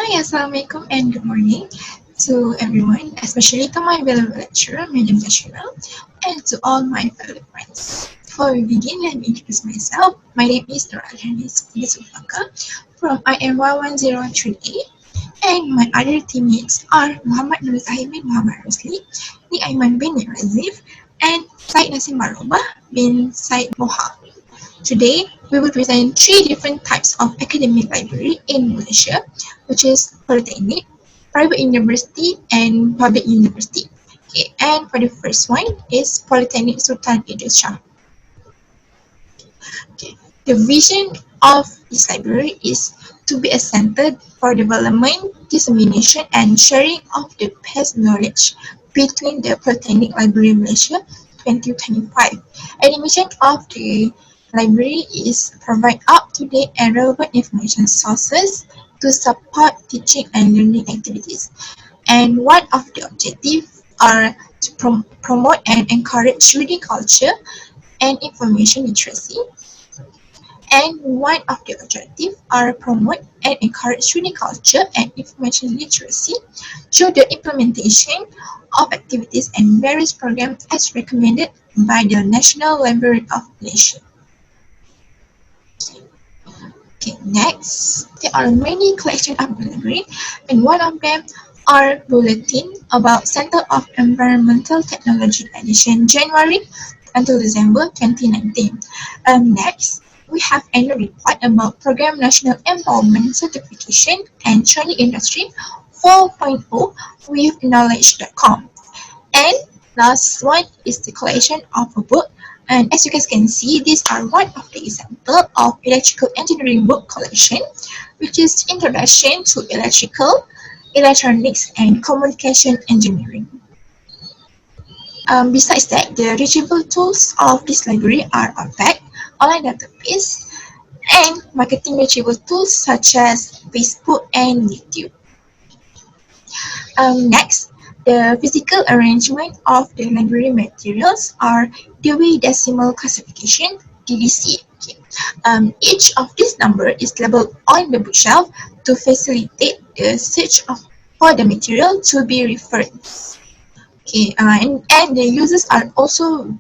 Hi, Assalamualaikum and good morning to everyone, especially to my valuable lecturer, Madam Tashira, and to all my fellow friends. Before we begin, let me introduce myself. My name is Nurhanis Yusufaka from IM 11038, and my other teammates are Muhammad Nur Zahid bin Muhammad Rosli, Ni Aiman bin Razif, and Said Nasim Marubah bin Said Moha. Today, we will present three different types of academic library in Malaysia, which is polytechnic, private university, and public university. Okay, and for the first one is Polytechnic Sultan Idris Shah. Okay. The vision of this library is to be a center for development, dissemination, and sharing of the best knowledge between the Polytechnic Library Malaysia 2025. And the mission of the library is provide up-to-date and relevant information sources to support teaching and learning activities. And one of the objectives are to promote and encourage reading culture and information literacy, and one of the objectives are promote and encourage reading culture and information literacy through the implementation of activities and various programs as recommended by the National Library of Malaysia. Okay, next, there are many collections of the library, and one of them are bulletin about Center of Environmental Technology edition January until December 2019. Next, we have annual report about Program National Empowerment Certification and Training Industry 4.0 with knowledge.com. And last one is the collection of a book. And as you guys can see, these are one of the example of electrical engineering book collection, which is Introduction to Electrical, Electronics and Communication Engineering. Besides that, the reachable tools of this library are OPEC, online database, and marketing reachable tools such as Facebook and YouTube. Next, the physical arrangement of the library materials are Dewey Decimal Classification (DDC). Okay. Each of these number is labeled on the bookshelf to facilitate the search for the material to be referred. Okay, and the users are also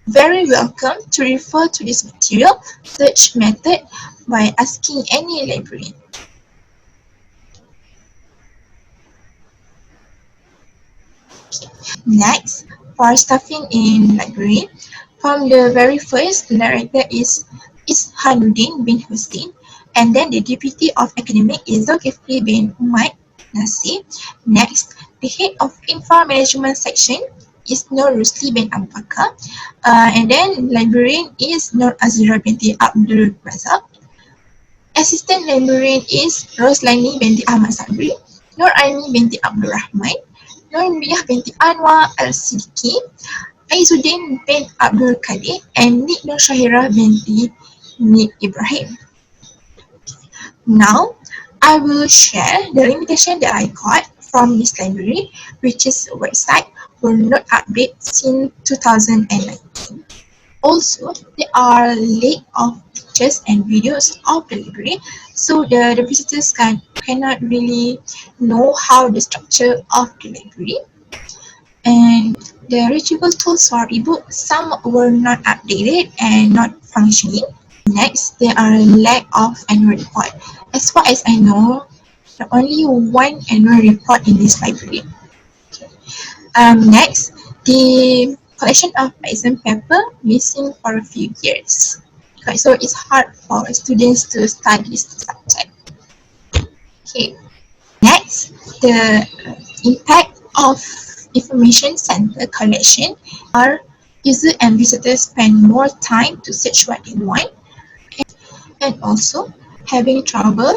very welcome to refer to this material search method by asking any librarian. Next, for staffing in library, from the very first, the director is Ishanuddin bin Hussein, and then the deputy of academic is Zulkifli bin Umaid Nasir. Next, the head of infra management section is Nur Rusli bin Abu Bakar, and then librarian is Nur Azira binti Abdul Razak. Assistant librarian is Roslani binti Ahmad Sabri, Nur Aini binti Abdul Rahman, Nur Miyah binti Anwar Al-Siddiqui, Aizuddin bin Abdul Qadir, and Nik Nur Shahira binti Nik Ibrahim. Now, I will share the limitation that I got from this library, which is a website will not update since 2019. Also, there are lack of pictures and videos of the library, so the visitors cannot really know how the structure of the library. And the reachable tools for ebook, some were not updated and not functioning. Next, there are lack of annual report. As far as I know, there are only one annual report in this library. Next, the collection of exam paper missing for a few years. Okay, so it's hard for students to study this subject. Okay. Next, the impact of information center collection are user and visitors spend more time to search what they want, and also having trouble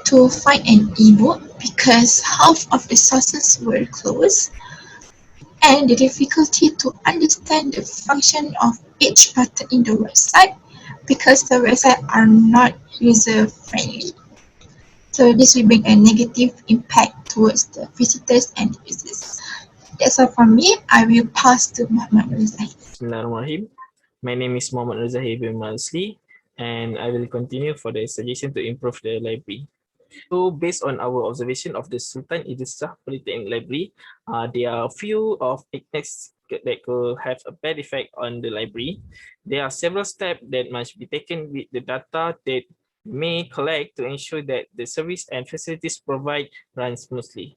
to find an ebook because half of the sources were closed, and the difficulty to understand the function of each button in the website because the website are not user friendly. So this will bring a negative impact towards the visitors and users. That's all from me. I will pass to Muhammad Rizai. Bismillahirrahmanirrahim. My name is Muhammad Rizahir bin Malsli, and I will continue for the suggestion to improve the library. So based on our observation of the Sultan Idris Shah Polytechnic Library, there are a few of techniques that could have a bad effect on the library. There are several steps that must be taken with the data that may collect to ensure that the service and facilities provided run smoothly.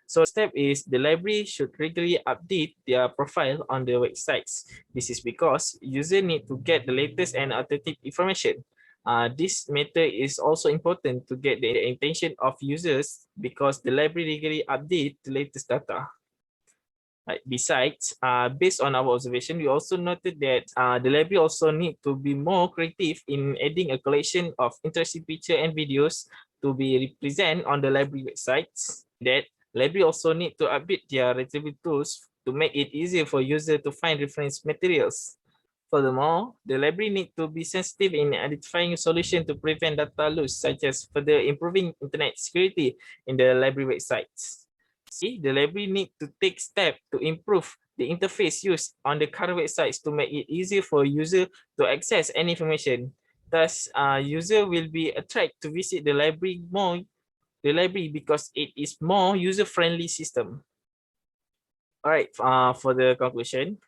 So step is the library should regularly update their profile on the websites. This is because users need to get the latest and authentic information. This matter is also important to get the attention of users because the library regularly update the latest data. Right. Besides, based on our observation, we also noted that the library also need to be more creative in adding a collection of interesting pictures and videos to be represented on the library websites. That library also need to update their retrieval tools to make it easier for users to find reference materials. Furthermore, the library need to be sensitive in identifying a solution to prevent data loss, such as further improving internet security in the library websites. The library need to take steps to improve the interface used on the current websites to make it easier for user to access any information. Thus, user will be attracted to visit the library because it is more user-friendly system. All right, for the conclusion,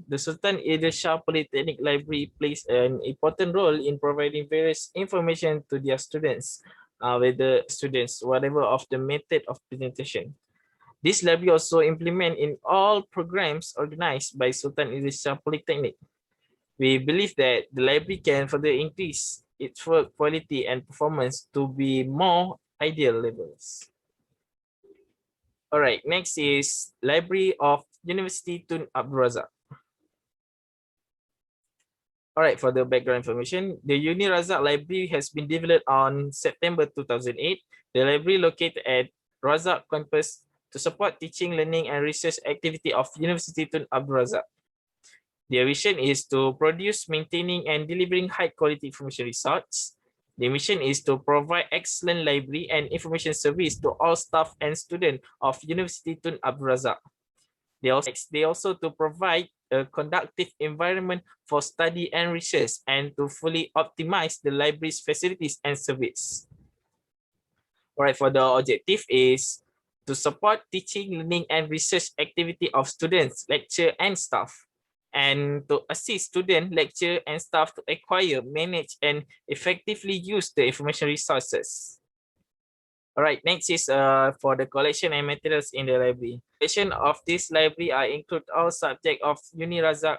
the Sultan Idris Shah Polytechnic Library plays an important role in providing various information to their students, whatever of the method of presentation. This library also implement in all programs organized by Sultan Idris Shah Polytechnic. We believe that the library can further increase its work quality and performance to be more ideal levels. All right, next is Library of University Tun Abdul Razak. All right, for the background information, the Uni Razak Library has been developed on September 2008. The library located at Razak campus to support teaching, learning, and research activity of University Tun Abdul Razak. Their vision is to produce, maintaining, and delivering high-quality information research. The mission is to provide excellent library and information service to all staff and students of University Tun Abdul Razak. They also to provide a conducive environment for study and research and to fully optimize the library's facilities and service. All right, for the objective is to support teaching, learning, and research activity of students, lecturer, and staff, and to assist students, lecturer, and staff to acquire, manage, and effectively use the information resources. All right, next is for the collection and materials in the library. Collection of this library include all subject of Uni Razak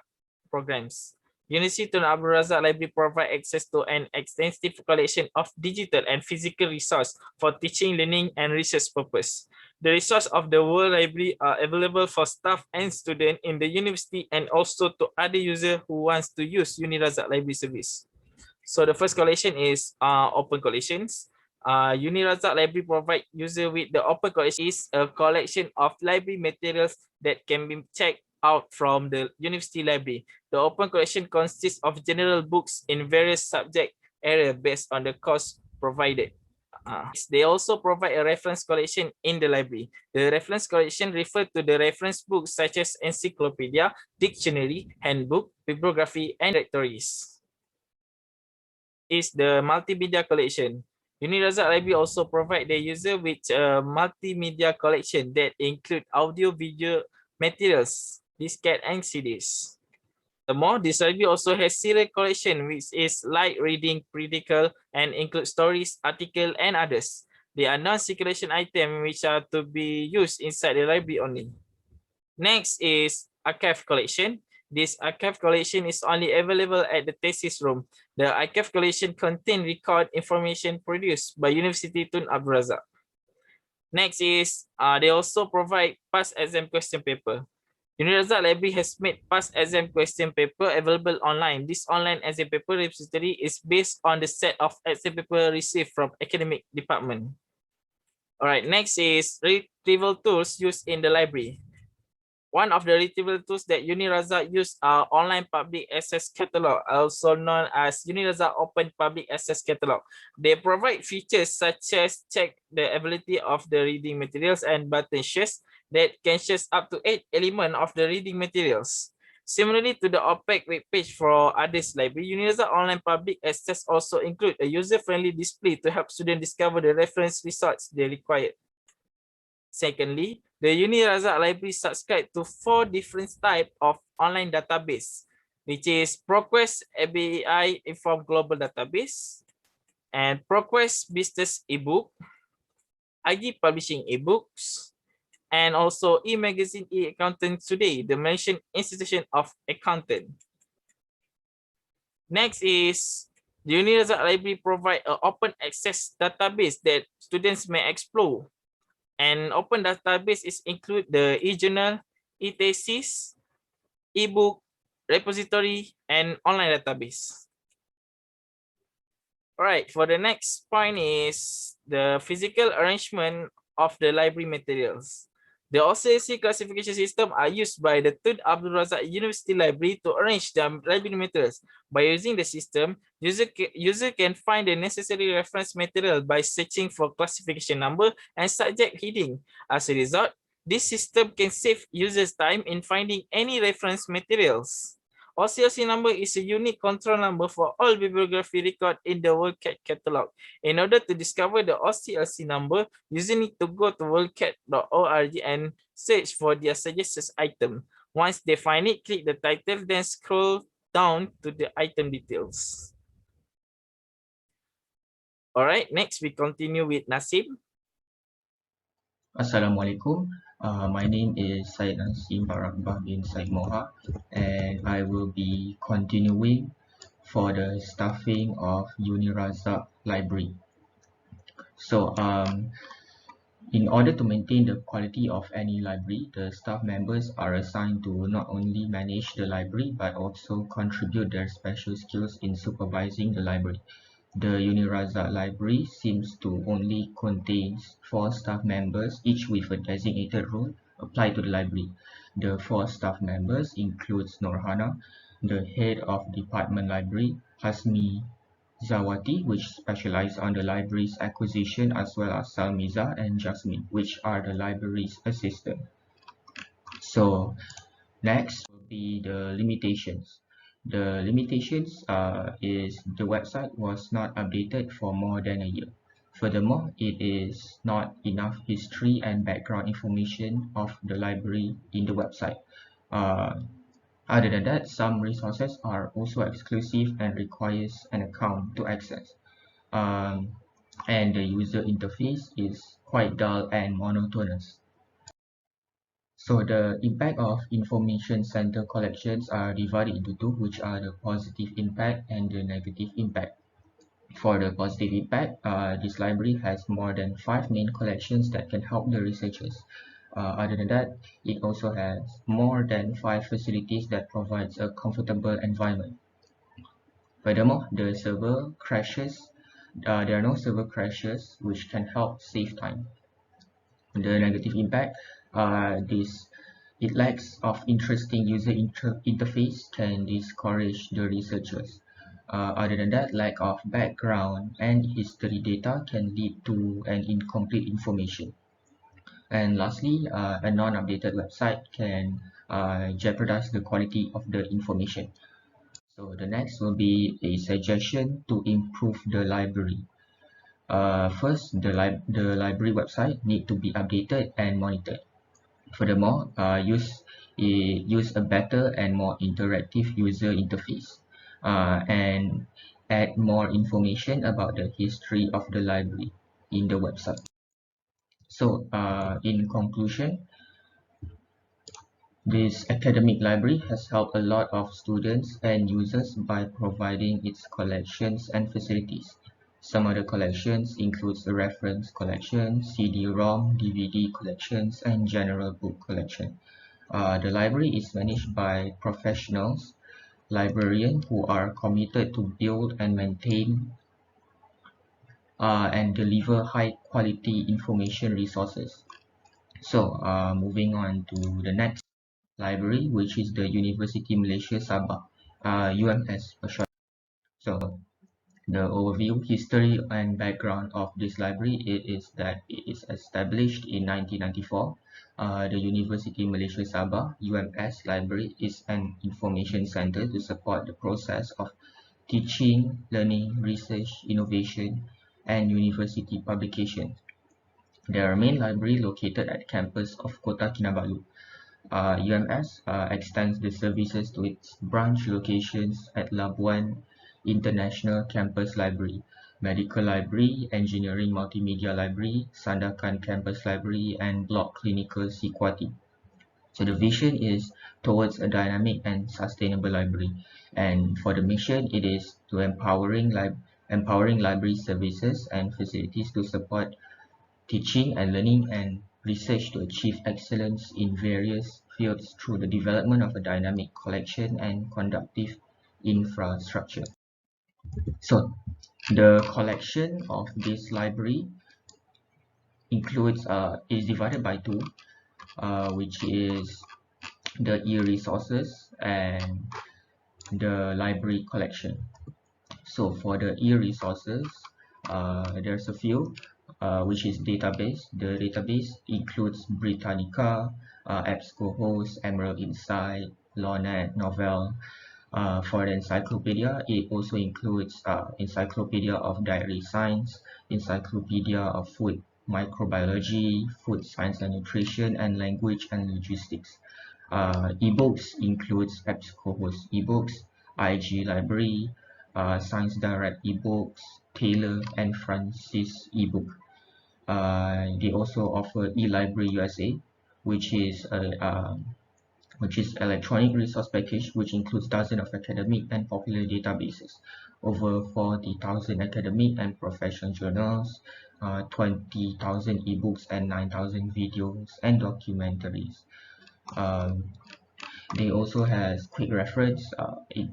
programs. University Tun Abdul Razak Library provide access to an extensive collection of digital and physical resource for teaching, learning, and research purpose. The resource of the World Library are available for staff and students in the university and also to other users who wants to use Uni Razak Library service. So the first collection is open collections. Uni Razak Library provide user with the open collection is a collection of library materials that can be checked out from the university library. The open collection consists of general books in various subject area based on the course provided. They also provide a reference collection in the library. The reference collection refer to the reference books such as encyclopedia, dictionary, handbook, bibliography, and directories. Is the multimedia collection. Uni Razak Library also provide the user with a multimedia collection that include audio, video materials, diskette, and CDs. Furthermore, this library also has serial collection, which is light reading, periodical, and include stories, articles, and others. They are non-circulation items which are to be used inside the library only. Next is archive collection. This archive collection is only available at the thesis room. The archive collection contains record information produced by University Tun Abdul Razak. Next is they also provide past exam question paper. Uni Razak Library has made past exam question paper available online. This online exam paper repository is based on the set of exam paper received from academic department. All right, next is retrieval tools used in the library. One of the retrieval tools that Uni Razak use are online public access catalog, also known as Uni Razak Open Public Access Catalog. They provide features such as check the ability of the reading materials and button shares that can share up to 8 elements of the reading materials. Similarly to the OPEC webpage for others library, Universal Online Public Access also include a user-friendly display to help students discover the reference results they require. Secondly, the Unirazak library subscribe to 4 different types of online database, which is ProQuest ABAI Inform Global Database and ProQuest Business eBook, IG Publishing eBooks, and also e-magazine e-accountant today, the mentioned institution of accountant. Next is the Universal Library provide an open access database that students may explore. And open database is include the e-journal, e-thesis, e-book, repository, and online database. All right, for the next point is the physical arrangement of the library materials. The OCLC classification system are used by the Tun Abdul Razak University Library to arrange the library materials. By using the system, user can find the necessary reference material by searching for classification number and subject heading. As a result, this system can save users time in finding any reference materials. OCLC number is a unique control number for all bibliography record in the WorldCat catalog. In order to discover the OCLC number, users need to go to worldcat.org and search for their suggested item. Once they find it, click the title, then scroll down to the item details. All right, next we continue with Nasim. Assalamualaikum. My name is Syed Nasim Barakbah bin Syed Moha, and I will be continuing for the staffing of Unirazak Library. So, in order to maintain the quality of any library, the staff members are assigned to not only manage the library but also contribute their special skills in supervising the library. The Unirazak library seems to only contains 4 staff members, each with a designated role applied to the library. The 4 staff members includes Norhana, the head of department library, Hasmi Zawati, which specialize on the library's acquisition, as well as Salmiza and Jasmine, which are the library's assistant. So next will be the limitations. The limitations is the website was not updated for more than a year. Furthermore, it is not enough history and background information of the library in the website. Other than that, some resources are also exclusive and requires an account to access. And the user interface is quite dull and monotonous. So the impact of information center collections are divided into 2, which are the positive impact and the negative impact. For the positive impact, this library has more than 5 main collections that can help the researchers. Other than that, it also has more than 5 facilities that provides a comfortable environment. Furthermore, the server crashes. There are no server crashes, which can help save time. The negative impact, it lacks of interesting user interface can discourage the researchers. Other than that, lack of background and history data can lead to an incomplete information. And lastly, a non-updated website can jeopardize the quality of the information. So the next will be a suggestion to improve the library. First, the library website need to be updated and monitored. Furthermore, use a better and more interactive user interface, and add more information about the history of the library in the website. So, in conclusion, this academic library has helped a lot of students and users by providing its collections and facilities. Some other collections includes the reference collection, CD-ROM, DVD collections, and general book collection. The library is managed by professionals, librarians who are committed to build and maintain and deliver high quality information resources. So moving on to the next library, which is the University Malaysia Sabah, UMS for short. So The overview, history and background of this library is that it is established in 1994. The University Malaysia Sabah UMS Library is an information center to support the process of teaching, learning, research, innovation, and university publication. Their main library located at campus of Kota Kinabalu. UMS extends the services to its branch locations at Labuan International Campus Library, Medical Library, Engineering Multimedia Library, Sandakan Campus Library, and Block Clinical Sequati. So the vision is towards a dynamic and sustainable library. And for the mission, it is to empowering library services and facilities to support teaching and learning and research to achieve excellence in various fields through the development of a dynamic collection and conductive infrastructure. So the collection of this library is divided by two, which is the e-resources and the library collection. So for the e-resources, there's a few, which is database. The database includes Britannica, EBSCOhost, Emerald Insight, LawNet, Novell. For the encyclopedia, it also includes Encyclopedia of Dietary Science, Encyclopedia of Food Microbiology, Food Science and Nutrition, and Language and Logistics. Ebooks includes EBSCOhost ebooks, IG Library, Science Direct ebooks, Taylor and Francis ebook. They also offer eLibrary USA, which is electronic resource package, which includes dozens of academic and popular databases, over 40,000 academic and professional journals, 20,000 ebooks, and 9,000 videos and documentaries. They also has quick reference,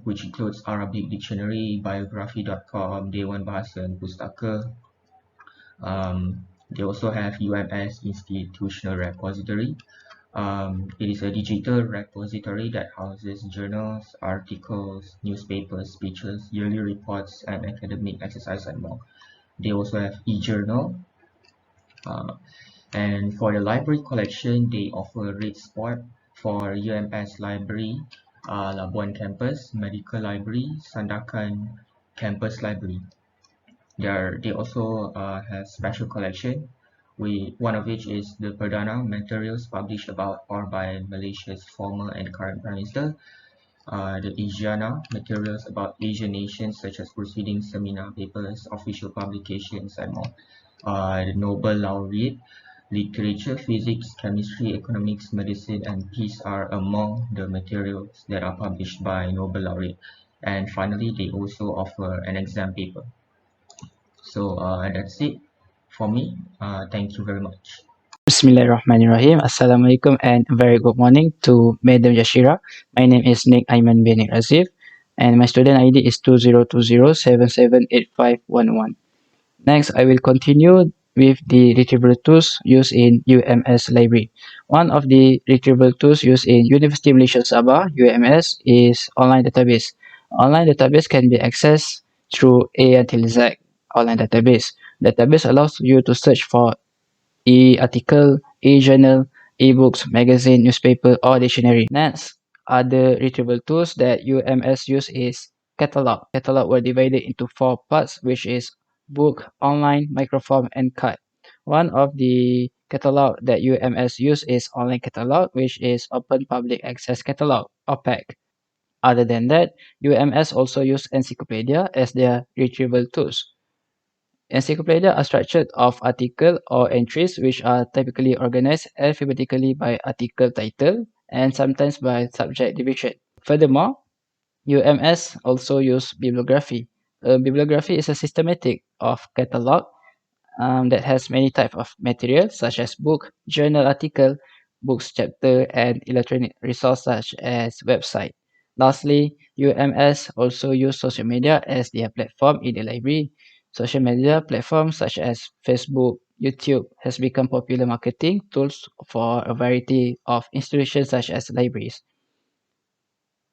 which includes Arabic Dictionary, Biography.com, Dewan Bahasa and Pustaka. They also have UMS Institutional Repository. It is a digital repository that houses journals, articles, newspapers, speeches, yearly reports, and academic exercise and more. They also have eJournal. And for the library collection, they offer Read Spot for UMS Library, Labuan Campus, Medical Library, Sandakan Campus Library. They also have special collection. One of which is the Perdana materials published about or by Malaysia's former and current Prime Minister. The Asiana materials about Asian nations such as proceedings, seminar papers, official publications, and more. The Nobel Laureate, literature, physics, chemistry, economics, medicine, and peace are among the materials that are published by Nobel Laureate. And finally, they also offer an exam paper. So that's it for me. Thank you very much. Bismillahirrahmanirrahim. Assalamualaikum and a very good morning to Madam Yashira. My name is Nick Aiman bin Razif and my student ID is 2020778511. Next, I will continue with the retrieval tools used in UMS Library. One of the retrieval tools used in University Malaysia Sabah UMS is online database. Online database can be accessed through A until Z online database. Database allows you to search for e-article, e-journal, e-books, magazine, newspaper, or dictionary. Next, other retrieval tools that UMS use is catalog. Catalog were divided into four parts, which is book, online, microform, and card. One of the catalog that UMS use is online catalog, which is open public access catalog, OPAC. Other than that, UMS also use encyclopedia as their retrieval tools. Encyclopedia are structured of article or entries which are typically organized alphabetically by article title and sometimes by subject division. Furthermore, UMS also use bibliography. Bibliography is a systematic of catalog that has many types of materials such as book, journal article, books chapter, and electronic resource such as website. Lastly, UMS also use social media as their platform in the library. Social media platforms such as Facebook, YouTube has become popular marketing tools for a variety of institutions such as libraries.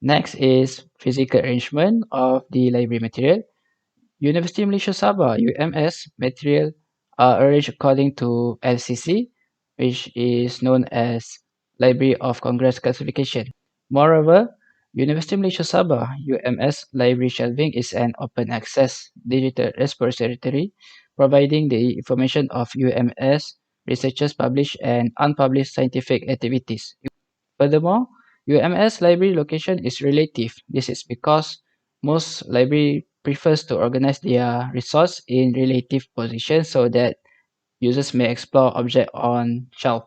Next is physical arrangement of the library material. University Malaysia Sabah UMS material are arranged according to LCC, which is known as Library of Congress classification. Moreover, University Malaysia Sabah UMS library shelving is an open access digital repository providing the information of UMS researchers published and unpublished scientific activities. Furthermore, UMS library location is relative. This is because most library prefers to organize their resource in relative position so that users may explore object on shelf.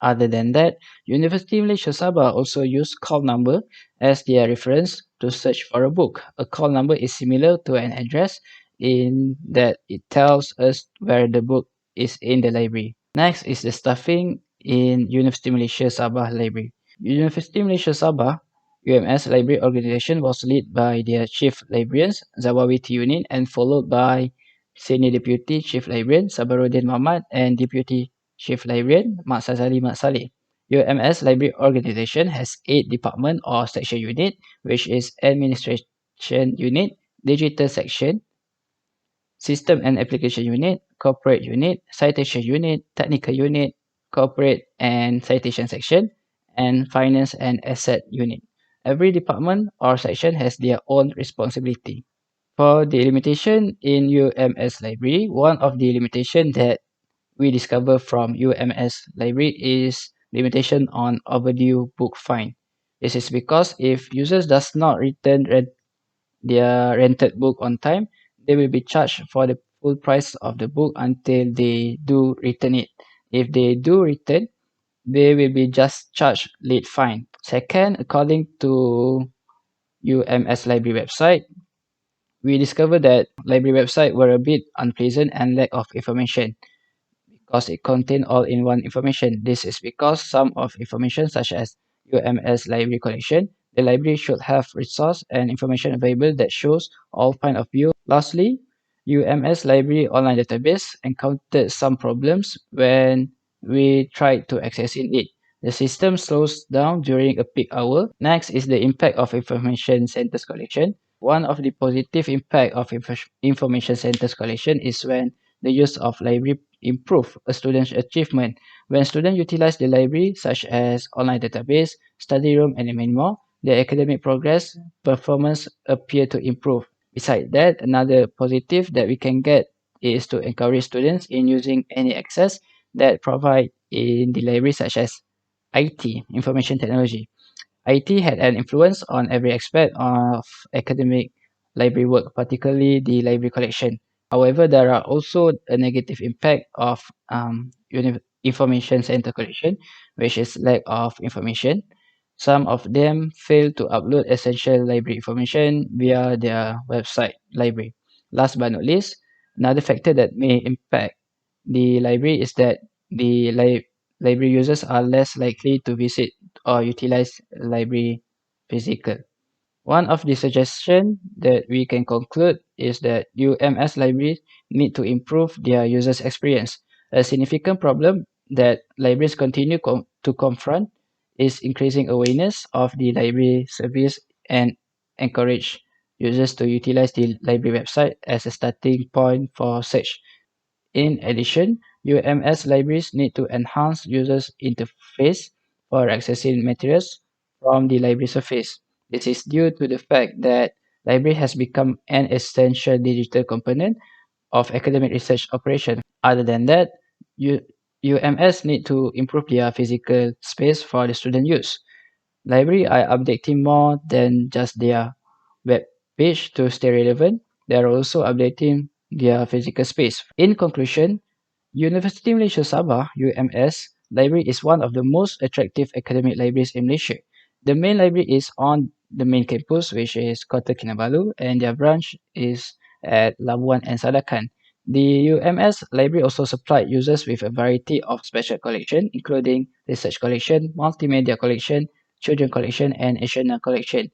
Other than that, University Malaysia Sabah also use call number as their reference to search for a book. A call number is similar to an address in that it tells us where the book is in the library. Next is the staffing in University Malaysia Sabah Library. University Malaysia Sabah UMS Library Organization was led by their Chief Librarians Zawawiti Yunin and followed by Senior Deputy Chief Librarian Sabaruddin Muhammad and Deputy Chief Librarian Mak Sazali Mak Saleh. UMS Library Organization has 8 department or section unit, which is Administration Unit, Digital Section, System and Application Unit, Corporate Unit, Citation Unit, Technical Unit, Corporate and Citation Section, and Finance and Asset Unit. Every department or section has their own responsibility. For the limitation in UMS Library, one of the limitation that we discover from UMS Library is limitation on overdue book fine. This is because if users does not return their rented book on time, they will be charged for the full price of the book until they do return it. If they do return, they will be just charged late fine. Second, according to UMS Library website, we discovered that library website were a bit unpleasant and lack of information because it contained all-in-one information. This is because some of information such as UMS library collection, the library should have resource and information available that shows all point of view. Lastly, UMS library online database encountered some problems when we tried to accessing it. The system slows down during a peak hour. Next is the impact of information centers collection. One of the positive impact of information centers collection is when the use of library improve a student's achievement. When students utilize the library, such as online database, study room, and many more, their academic progress, performance appear to improve. Besides that, another positive that we can get is to encourage students in using any access that provide in the library, such as IT, information technology. IT had an influence on every aspect of academic library work, particularly the library collection. However, there are also a negative impact of information center collection, which is lack of information. Some of them fail to upload essential library information via their website library. Last but not least, another factor that may impact the library is that the library users are less likely to visit or utilize library physical. One of the suggestions that we can conclude is that UMS libraries need to improve their users' experience. A significant problem that libraries continue to confront is increasing awareness of the library service and encourage users to utilize the library website as a starting point for search. In addition, UMS libraries need to enhance users' interface for accessing materials from the library surface. This is due to the fact that library has become an essential digital component of academic research operation. Other than that, UMS need to improve their physical space for the student use. Library are updating more than just their web page to stay relevant. They are also updating their physical space. In conclusion, University Malaysia Sabah UMS library is one of the most attractive academic libraries in Malaysia. The main library is on the main campus, which is Kota Kinabalu, and their branch is at Labuan and Sadakan. The UMS library also supplied users with a variety of special collection, including research collection, multimedia collection, children collection, and Asian collection.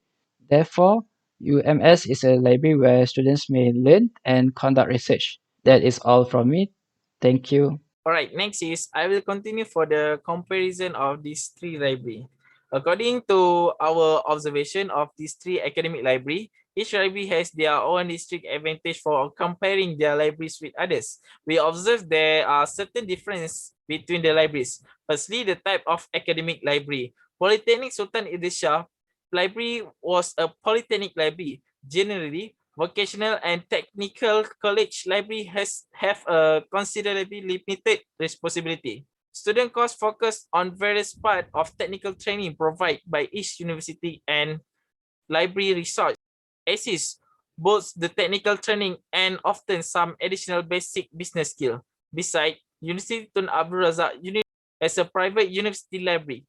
Therefore, UMS is a library where students may learn and conduct research. That is all from me. Thank you. All right, next is I will continue for the comparison of these three library. According to our observation of these three academic library, Each library has their own distinct advantage for comparing their libraries with others. We observe there are certain differences between the libraries. Firstly, the type of academic library. Polytechnic Sultan Idris Shah Library was a polytechnic library. Generally, vocational and technical college library have a considerably limited responsibility. Student course focus on various parts of technical training provided by each university and library research. ASIS boasts the technical training and often some additional basic business skill. Besides, University Tun Abdul Razak as a private university library.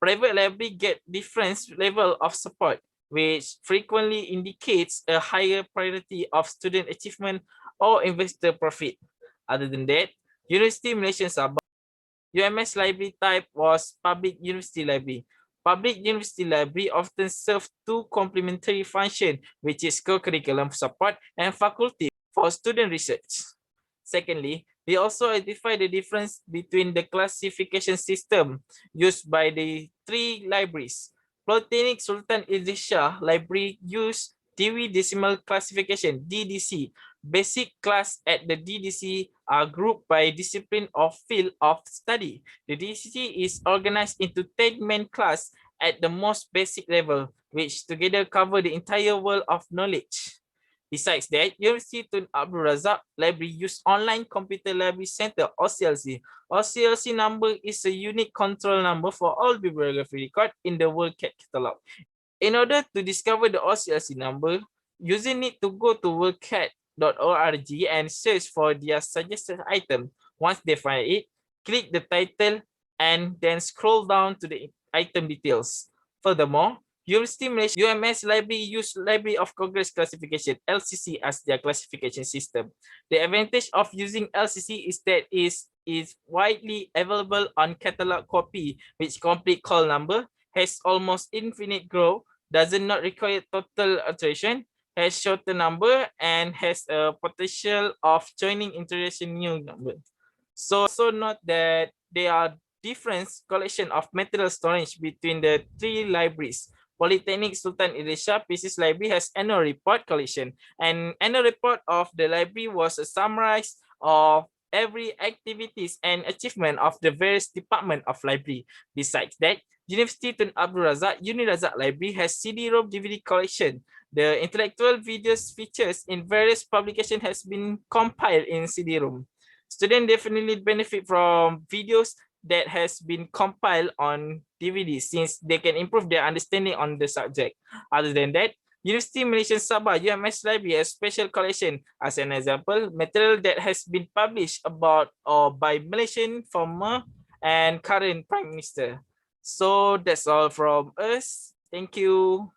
Private library get different level of support, which frequently indicates a higher priority of student achievement or investor profit. Other than that, University Malaysia Sabah UMS library type was public university library. Public university library often serve two complementary functions, which is co-curriculum support and faculty for student research. Secondly, we also identify the difference between the classification system used by the three libraries. Polytechnic Sultan Idris Shah Library use Dewey Decimal Classification, DDC. Basic class at the DDC are grouped by discipline or field of study. The DDC is organized into 10 main class at the most basic level, which together cover the entire world of knowledge. Besides that, University Tun Abdul Razak Library use Online Computer Library Center, OCLC. OCLC number is a unique control number for all bibliography record in the World Catalog. In order to discover the OCLC number, users need to go to worldcat.org and search for their suggested item. Once they find it, click the title and then scroll down to the item details. Furthermore, University Malaysia UMS Library use Library of Congress classification LCC as their classification system. The advantage of using LCC is that it is widely available on catalog copy, which complete call number, has almost infinite growth, does not require total alteration, has shorter number, and has a potential of joining introduction new number. So also note that there are different collection of material storage between the three libraries. Polytechnic Sultan Idris Shah PCS Library has annual report collection, and annual report of the library was a summarize of every activities and achievement of the various department of library. Besides that, University Tun Abdul Razak UniRazak Library has CD-ROM DVD collection. The intellectual videos features in various publications has been compiled in CD-ROM. Students definitely benefit from videos that has been compiled on DVD since they can improve their understanding on the subject. Other than that, University Malaysia Sabah UMS Library has special collection. As an example, material that has been published about or by Malaysian former and current Prime Minister. So that's all from us. Thank you.